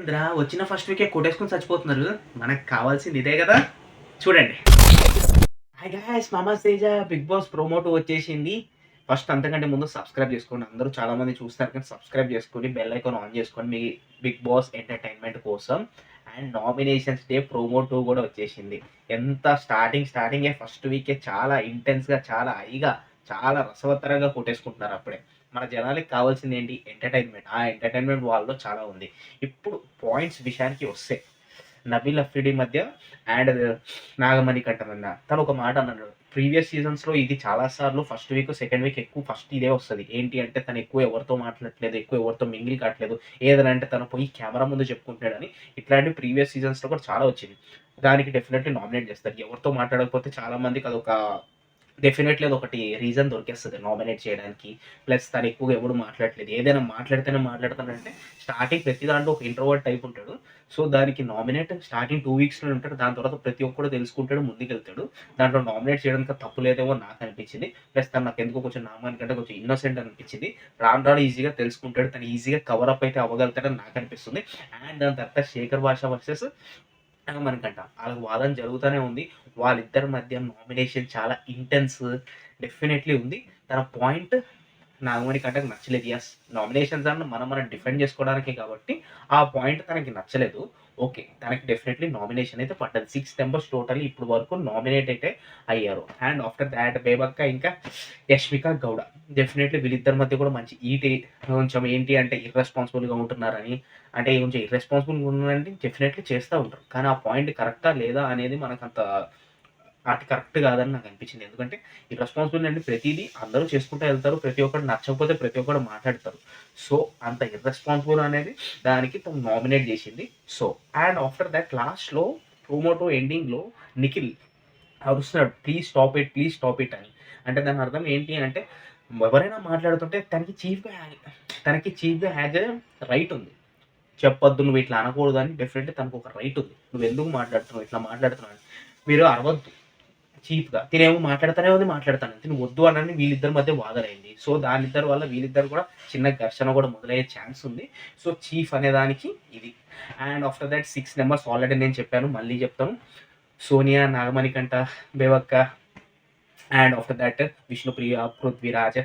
ఏంద్రా వచ్చిన ఫస్ట్ వీకే కొట్టేసుకొని చచ్చిపోతున్నారు. మనకు కావాల్సింది ఇదే కదా, చూడండి. హాయ్ గైస్, మామా తేజ బిగ్ బాస్ ప్రోమో 2 వచ్చేసింది. ఫస్ట్ అంతకంటే ముందు సబ్స్క్రైబ్ చేసుకోండి. అందరూ చాలా మంది చూస్తారు కానీ సబ్స్క్రైబ్ చేసుకొని బెల్ ఐకాన్ ఆన్ చేసుకోండి మీ బిగ్ బాస్ ఎంటర్టైన్మెంట్ కోసం. అండ్ నామినేషన్స్ డే ప్రోమో 2 కూడా వచ్చేసింది. ఎంత స్టార్టింగే ఫస్ట్ వీకే చాలా ఇంటెన్స్గా, చాలా హైగా, చాలా రసవత్తరంగా కొట్టేసుకుంటున్నారు. అప్పుడే మన జనాలకి కావాల్సింది ఏంటి? ఎంటర్టైన్మెంట్. ఆ ఎంటర్టైన్మెంట్ వాళ్ళలో చాలా ఉంది. ఇప్పుడు పాయింట్స్ విషయానికి వస్తే, నబీల్ అఫ్రిడి మధ్య అండ్ నాగమణి కట్టమన్న తను ఒక మాట అన్నాడు. ప్రీవియస్ సీజన్స్లో ఇది చాలాసార్లు ఫస్ట్ వీక్ సెకండ్ వీక్ ఎక్కువ ఫస్ట్ ఇదే వస్తుంది. ఏంటి అంటే తను ఎక్కువ ఎవరితో మాట్లాడట్లేదు, ఎక్కువ ఎవరితో మింగిల్ కావట్లేదు, ఏదైనా అంటే తను పోయి కెమెరా ముందు చెప్పుకుంటాడని. ఇట్లాంటి ప్రీవియస్ సీజన్స్లో కూడా చాలా వచ్చింది. దానికి డెఫినెట్లీ నామినేట్ చేస్తారు. ఎవరితో మాట్లాడకపోతే చాలా మందికి అదొక డెఫినెట్లీ అదొకటి రీజన్ దొరికేస్తుంది నామినేట్ చేయడానికి. ప్లస్ తను ఎక్కువగా ఎవడు మాట్లాడట్లేదు, ఏదైనా మాట్లాడితేనే మాట్లాడతానంటే స్టార్టింగ్ ప్రతి దాంట్లో ఒక ఇంట్రోవర్ట్ టైప్ ఉంటాడు. సో దానికి నామినేట్ స్టార్టింగ్ 2 వీక్స్లో ఉంటాడు. దాని తర్వాత ప్రతి ఒక్కడు తెలుసుకుంటాడు, ముందుకెళ్తాడు. దాంట్లో నామినేట్ చేయడానికి తప్పు లేదేమో నాకు అనిపించింది. ప్లస్ తను నాకు ఎందుకో కొంచెం నామానికంటే కొంచెం ఇన్నోసెంట్ అనిపించింది. రాను రాను ఈజీగా తెలుసుకుంటాడు, తను ఈజీగా కవరప్ అయితే అవ్వగలుగుతాడని నాకు అనిపిస్తుంది. అండ్ దాని తర్వాత శేఖర్ భాష వర్సెస్ మనకంట వాళ్ళకి వాదన జరుగుతూనే ఉంది. వాళ్ళిద్దరి మధ్య నామినేషన్ చాలా ఇంటెన్స్ డెఫినెట్లీ ఉంది. తన పాయింట్ నాగమణి కంటకు నచ్చలేదు. యస్, నామినేషన్స్ అన్న మనం డిఫెండ్ చేసుకోవడానికే కాబట్టి ఆ పాయింట్ తనకి నచ్చలేదు. ఓకే, తనకి డెఫినెట్లీ నామినేషన్ అయితే పడ్డది. 6 మెంబర్స్ టోటల్ ఇప్పుడు వరకు నామినేట్ అయితే అయ్యారు. అండ్ ఆఫ్టర్ దాట్ బేబక్క ఇంకా యష్మిక గౌడ. డెఫినెట్లీ వీళ్ళిద్దరి మధ్య కూడా మంచి కొంచెం ఏంటి అంటే ఇర్రెస్పాన్సిబుల్గా ఉంటున్నారని, అంటే కొంచెం ఇర్రెస్పాన్సిబుల్గా ఉన్నారంటే డెఫినెట్లీ చేస్తూ ఉంటారు. కానీ ఆ పాయింట్ కరెక్టా లేదా అనేది మనకంత అది కరెక్ట్ కాదని నాకు అనిపించింది. ఎందుకంటే ఈ రెస్పాన్సిబిలిటీ అంటే ప్రతిదీ అందరూ చేసుకుంటూ వెళ్తారు. ప్రతి ఒక్కరు నచ్చకపోతే ప్రతి ఒక్కరు మాట్లాడతారు. సో అంత ఇర్రెస్పాన్సిబుల్ అనేది దానికి తను నామినేట్ చేసింది. సో అండ్ ఆఫ్టర్ దట్ లాస్ట్లో ప్రోమోటో ఎండింగ్లో నిఖిల్ అరుస్తున్నాడు, ప్లీజ్ స్టాప్ ఇట్ అని. అంటే దాని అర్థం ఏంటి అంటే ఎవరైనా మాట్లాడుతుంటే తనకి చీఫ్గా హ్యాజ్ రైట్ ఉంది. చెప్పొద్దు, నువ్వు ఇట్లా అనకూడదు అని డెఫినెట్లీ తనకు ఒక రైట్ ఉంది. నువ్వు ఎందుకు మాట్లాడుతున్నావు, ఇట్లా మాట్లాడుతున్నావు అని. మీరు అరవద్దు చీప్గా. తినేమో మాట్లాడుతూనే మాట్లాడతాను తిని వద్దు అని వీళ్ళిద్దరి మధ్య వాదనైంది. సో దానిద్దరి వల్ల వీళ్ళిద్దరు కూడా చిన్న ఘర్షణ కూడా మొదలయ్యే ఛాన్స్ ఉంది. సో చీఫ్ అనే దానికి ఇది. And after that 6 members already నేను చెప్పాను, మళ్ళీ చెప్తాను. Sonia, Nagamanikanta, Bevakka, and after that Vishnupriya, Prithviraj,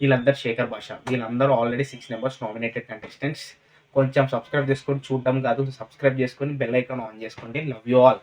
వీళ్ళందరూ శేఖర్ భాష, వీళ్ళందరూ ఆల్రెడీ 6 మెంబర్స్ నామినేటెడ్ కంటెస్టెంట్స్. కొంచెం సబ్స్క్రైబ్ చేసుకొని చూడడం కాదు, సబ్స్క్రైబ్ చేసుకొని బెల్ ఐకాన్ ఆన్ చేసుకోండి. Love you all.